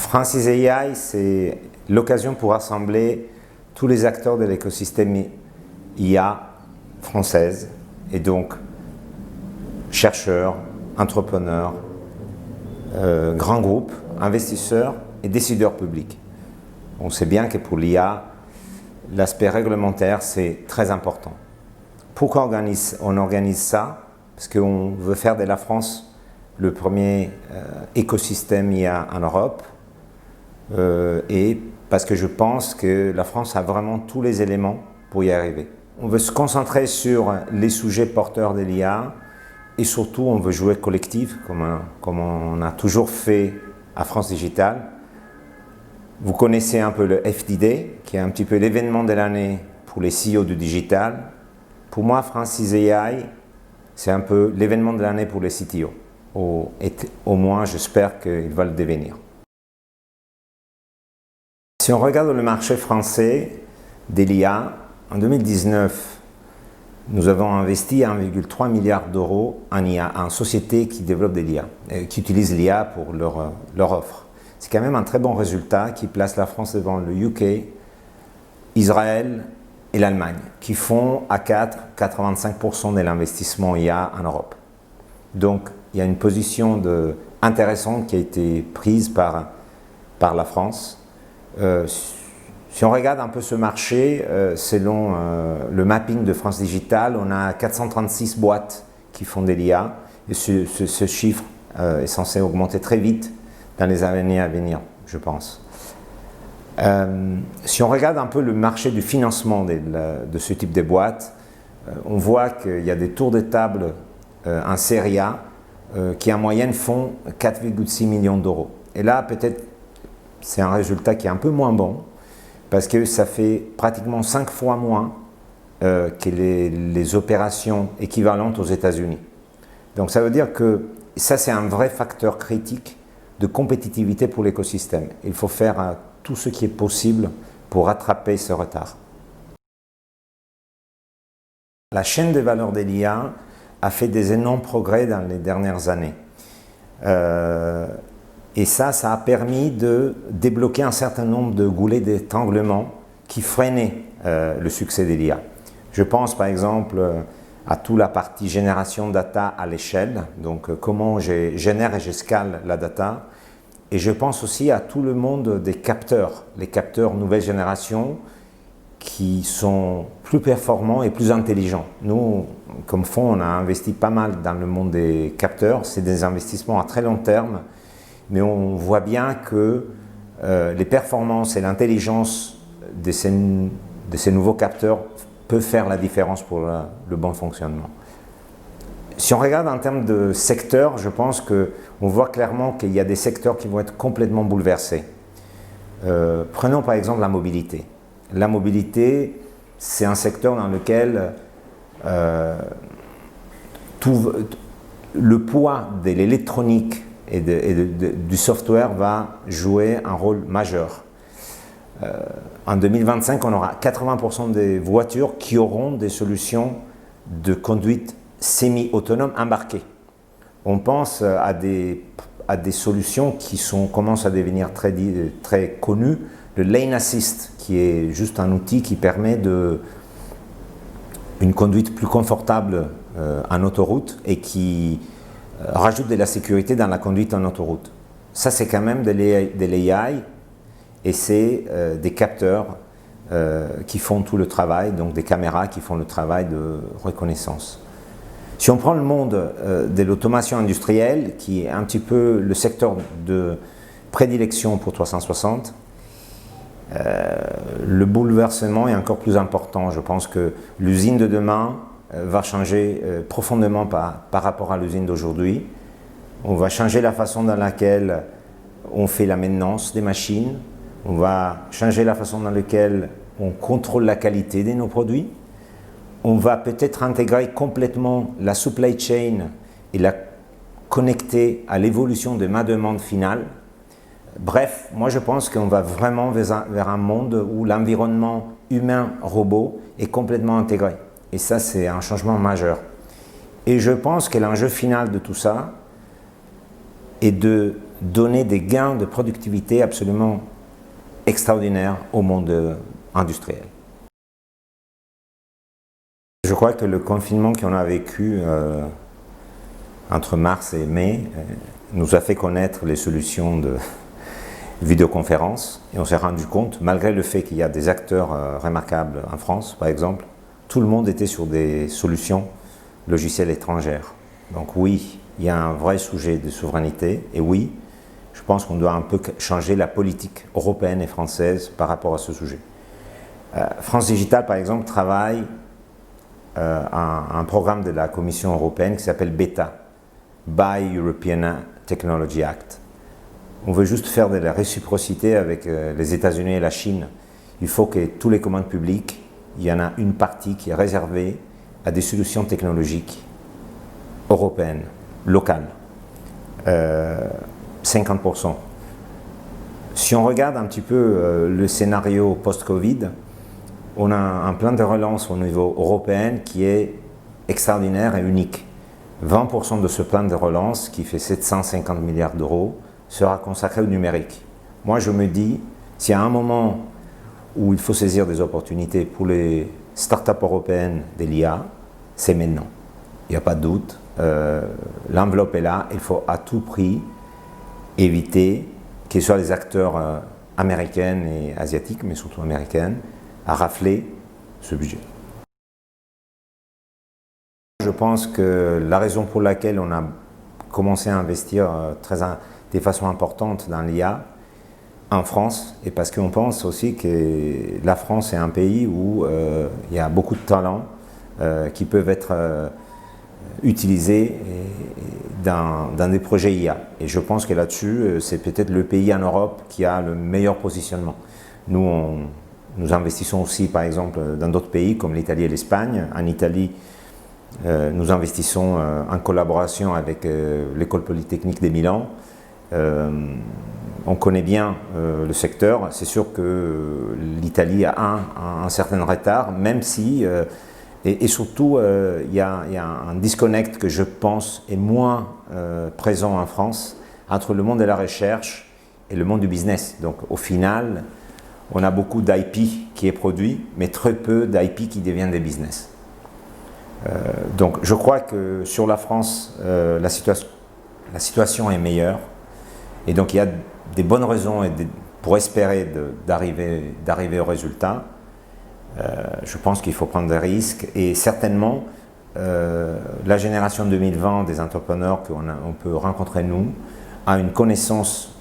Francis AI, c'est l'occasion pour rassembler tous les acteurs de l'écosystème IA française, et donc chercheurs, entrepreneurs, grands groupes, investisseurs et décideurs publics. On sait bien que pour l'IA, l'aspect réglementaire, c'est très important. Pourquoi on organise ça? Parce qu'on veut faire de la France le premier écosystème IA en Europe, et parce que je pense que la France a vraiment tous les éléments pour y arriver. On veut se concentrer sur les sujets porteurs de l'IA, et surtout on veut jouer collectif, comme on a toujours fait à France Digital. Vous connaissez un peu le FDD, qui est un petit peu l'événement de l'année pour les CEO du digital. Pour moi, Francis AI, c'est un peu l'événement de l'année pour les CTO. Et au moins, j'espère qu'il va le devenir. Si on regarde le marché français de l'IA, en 2019, nous avons investi 1,3 milliard d'euros en IA, en sociétés qui développent de l'IA, qui utilisent l'IA pour leur offre. C'est quand même un très bon résultat qui place la France devant le UK, Israël et l'Allemagne, qui font à 85% de l'investissement IA en Europe. Donc, il y a une position intéressante qui a été prise par la France. Si on regarde un peu ce marché, selon le mapping de France Digital, on a 436 boîtes qui font de l'IA, et ce chiffre est censé augmenter très vite dans les années à venir, je pense. Si on regarde un peu le marché du financement de ce type de boîtes, on voit qu'il y a des tours de table en série A qui en moyenne font 4,6 millions d'euros. Et là, peut-être, c'est un résultat qui est un peu moins bon, parce que ça fait pratiquement 5 fois moins que les opérations équivalentes aux États-Unis. Donc ça veut dire que ça, c'est un vrai facteur critique de compétitivité pour l'écosystème. Il faut faire tout ce qui est possible pour rattraper ce retard. La chaîne de valeur de l'IA a fait des énormes progrès dans les dernières années. Et ça a permis de débloquer un certain nombre de goulets d'étranglement qui freinaient le succès de l'IA. Je pense par exemple à toute la partie génération data à l'échelle, donc comment je génère et j'escale la data. Et je pense aussi à tout le monde des capteurs, les capteurs nouvelle génération qui sont plus performants et plus intelligents. Nous, comme fonds, on a investi pas mal dans le monde des capteurs. C'est des investissements à très long terme, mais on voit bien que les performances et l'intelligence de ces nouveaux capteurs peuvent faire la différence pour le bon fonctionnement. Si on regarde en termes de secteurs, je pense qu'on voit clairement qu'il y a des secteurs qui vont être complètement bouleversés. Prenons par exemple la mobilité. La mobilité, c'est un secteur dans lequel le poids de l'électronique et du software va jouer un rôle majeur. En 2025, on aura 80% des voitures qui auront des solutions de conduite semi-autonome embarquées. On pense à des solutions qui commencent à devenir très connues. Le Lane Assist, qui est juste un outil qui permet une conduite plus confortable en autoroute et qui rajoute de la sécurité dans la conduite en autoroute. Ça, c'est quand même de l'AI et c'est des capteurs qui font tout le travail, donc des caméras qui font le travail de reconnaissance. Si on prend le monde de l'automation industrielle, qui est un petit peu le secteur de prédilection pour 360, le bouleversement est encore plus important. Je pense que l'usine de demain va changer profondément par rapport à l'usine d'aujourd'hui. On va changer la façon dans laquelle on fait la maintenance des machines. On va changer la façon dans laquelle on contrôle la qualité de nos produits. On va peut-être intégrer complètement la supply chain et la connecter à l'évolution de ma demande finale. Bref, moi je pense qu'on va vraiment vers un monde où l'environnement humain-robot est complètement intégré. Et ça, c'est un changement majeur. Et je pense que l'enjeu final de tout ça est de donner des gains de productivité absolument extraordinaires au monde industriel. Je crois que le confinement qu'on a vécu entre mars et mai nous a fait connaître les solutions de vidéoconférence et on s'est rendu compte, malgré le fait qu'il y a des acteurs remarquables en France par exemple, tout le monde était sur des solutions logicielles étrangères. Donc oui, il y a un vrai sujet de souveraineté et oui, je pense qu'on doit un peu changer la politique européenne et française par rapport à ce sujet. France Digital par exemple travaille un programme de la Commission européenne qui s'appelle BETA, Buy European Technology Act. On veut juste faire de la réciprocité avec les États-Unis et la Chine. Il faut que tous les commandes publiques, il y en a une partie qui est réservée à des solutions technologiques européennes, locales. 50%. Si on regarde un petit peu le scénario post-Covid, on a un plan de relance au niveau européen qui est extraordinaire et unique. 20% de ce plan de relance, qui fait 750 milliards d'euros, sera consacré au numérique. Moi, je me dis, s'il y a un moment où il faut saisir des opportunités pour les startups européennes de l'IA, c'est maintenant. Il n'y a pas de doute. L'enveloppe est là. Il faut à tout prix éviter que ce soit les acteurs américains et asiatiques, mais surtout américains, à rafler ce budget. Je pense que la raison pour laquelle on a commencé à investir de façon importante dans l'IA en France est parce qu'on pense aussi que la France est un pays où il y a beaucoup de talents qui peuvent être utilisés dans des projets IA. Et je pense que là-dessus, c'est peut-être le pays en Europe qui a le meilleur positionnement. Nous investissons aussi, par exemple, dans d'autres pays comme l'Italie et l'Espagne. En Italie, nous investissons en collaboration avec l'École Polytechnique de Milan. On connaît bien le secteur. C'est sûr que l'Italie a un certain retard, même si, et surtout, il y a un disconnect que je pense est moins présent en France entre le monde de la recherche et le monde du business. Donc au final, on a beaucoup d'IP qui est produit, mais très peu d'IP qui deviennent des business. Donc je crois que sur la France, la situation est meilleure et donc il y a des bonnes raisons pour espérer d'arriver au résultat. Je pense qu'il faut prendre des risques et certainement la génération 2020 des entrepreneurs qu'on peut rencontrer nous a une connaissance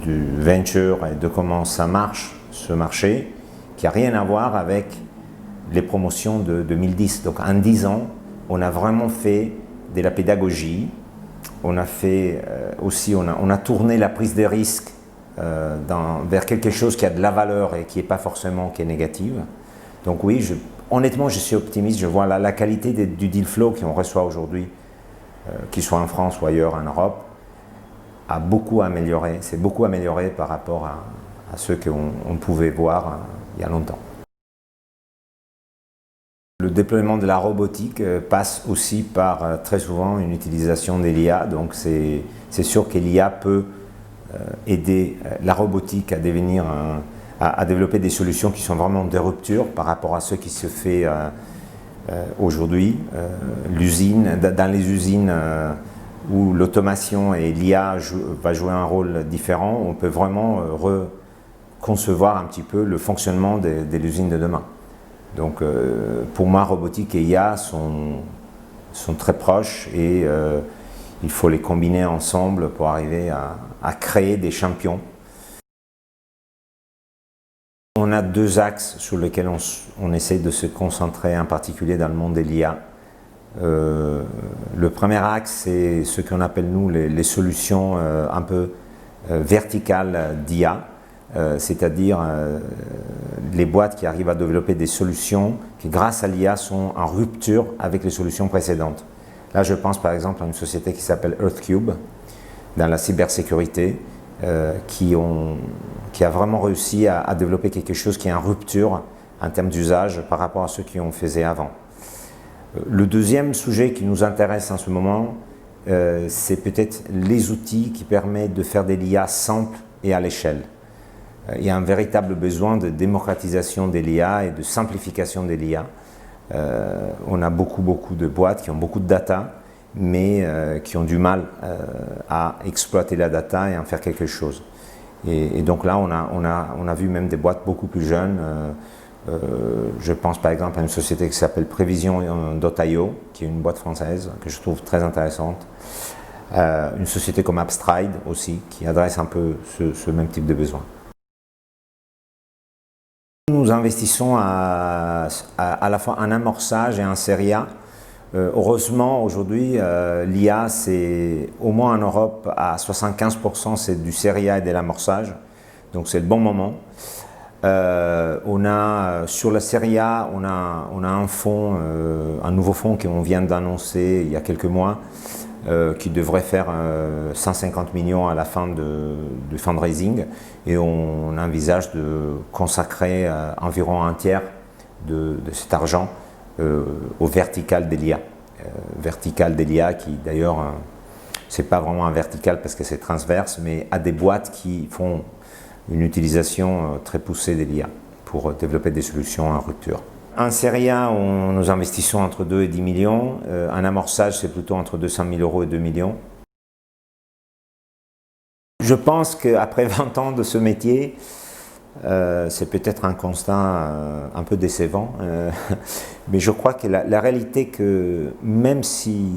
du venture et de comment ça marche ce marché qui n'a rien à voir avec les promotions de 2010. Donc en 10 ans, on a vraiment fait de la pédagogie, on a fait aussi, on a tourné la prise de risque vers quelque chose qui a de la valeur et qui n'est pas forcément qui est négative. Donc oui, honnêtement, je suis optimiste, je vois la qualité du deal flow qu'on reçoit aujourd'hui, qu'il soit en France ou ailleurs en Europe, a beaucoup amélioré, c'est beaucoup amélioré par rapport à ce qu'on pouvait voir il y a longtemps. Le déploiement de la robotique passe aussi par très souvent une utilisation de l'IA, donc c'est sûr que l'IA peut aider la robotique à à développer des solutions qui sont vraiment des ruptures par rapport à ce qui se fait aujourd'hui. Dans les usines où l'automation et l'IA va jouer un rôle différent, on peut vraiment reconcevoir un petit peu le fonctionnement de l'usine de demain. Donc pour moi, robotique et IA sont très proches et il faut les combiner ensemble pour arriver à créer des champions. On a deux axes sur lesquels on essaie de se concentrer, en particulier dans le monde de l'IA. Le premier axe, c'est ce qu'on appelle nous les solutions un peu verticales d'IA, c'est-à-dire les boîtes qui arrivent à développer des solutions qui, grâce à l'IA, sont en rupture avec les solutions précédentes. Là, je pense par exemple à une société qui s'appelle EarthCube, dans la cybersécurité, qui a vraiment réussi à développer quelque chose qui est en rupture en termes d'usage par rapport à ce qu'on faisait avant. Le deuxième sujet qui nous intéresse en ce moment, c'est peut-être les outils qui permettent de faire de l'IA simple et à l'échelle. Il y a un véritable besoin de démocratisation de l'IA et de simplification de l'IA. On a beaucoup de boîtes qui ont beaucoup de data, mais qui ont du mal à exploiter la data et en faire quelque chose. Et donc là, on a vu même des boîtes beaucoup plus jeunes. Je pense par exemple à une société qui s'appelle Prevision.io, qui est une boîte française que je trouve très intéressante. Une société comme Appstride aussi, qui adresse un peu ce même type de besoin. Nous investissons à la fois en amorçage et en série A. Heureusement, aujourd'hui, l'IA, c'est au moins en Europe, à 75%, c'est du série A et de l'amorçage. Donc c'est le bon moment. Sur la série A, on a un fonds, un nouveau fonds qu'on vient d'annoncer il y a quelques mois, qui devrait faire 150 millions à la fin du fundraising, et on envisage de consacrer environ un tiers de cet argent au vertical de l'IA. Vertical de l'IA qui d'ailleurs, c'est pas vraiment un vertical parce que c'est transverse, mais à des boîtes qui font une utilisation très poussée de l'IA pour développer des solutions en rupture. En série A, nous investissons entre 2 et 10 millions. En amorçage, c'est plutôt entre 200 000 euros et 2 millions. Je pense qu'après 20 ans de ce métier, c'est peut-être un constat un peu décevant, mais je crois que la réalité que même si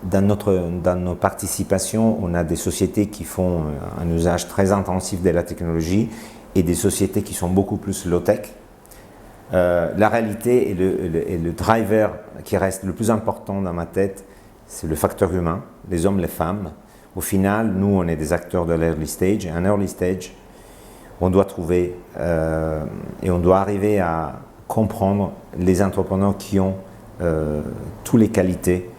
dans nos participations, on a des sociétés qui font un usage très intensif de la technologie et des sociétés qui sont beaucoup plus low-tech, la réalité et le driver qui reste le plus important dans ma tête, c'est le facteur humain, les hommes, les femmes. Au final, nous, on est des acteurs de l'early stage. Et en early stage, on doit trouver et on doit arriver à comprendre les entrepreneurs qui ont toutes les qualités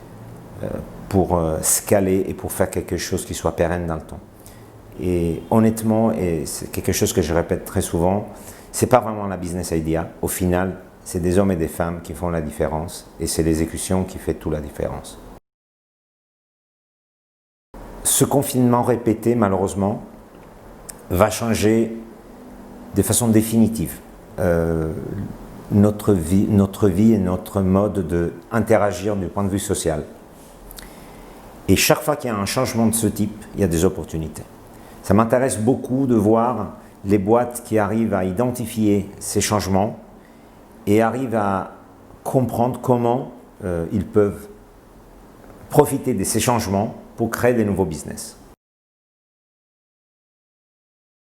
pour scaler et pour faire quelque chose qui soit pérenne dans le temps. Et honnêtement, et c'est quelque chose que je répète très souvent, c'est pas vraiment la business idea. Au final, c'est des hommes et des femmes qui font la différence et c'est l'exécution qui fait toute la différence. Ce confinement répété, malheureusement, va changer de façon définitive notre vie et notre mode d'interagir du point de vue social. Et chaque fois qu'il y a un changement de ce type, il y a des opportunités. Ça m'intéresse beaucoup de voir les boîtes qui arrivent à identifier ces changements et arrivent à comprendre comment ils peuvent profiter de ces changements pour créer des nouveaux business.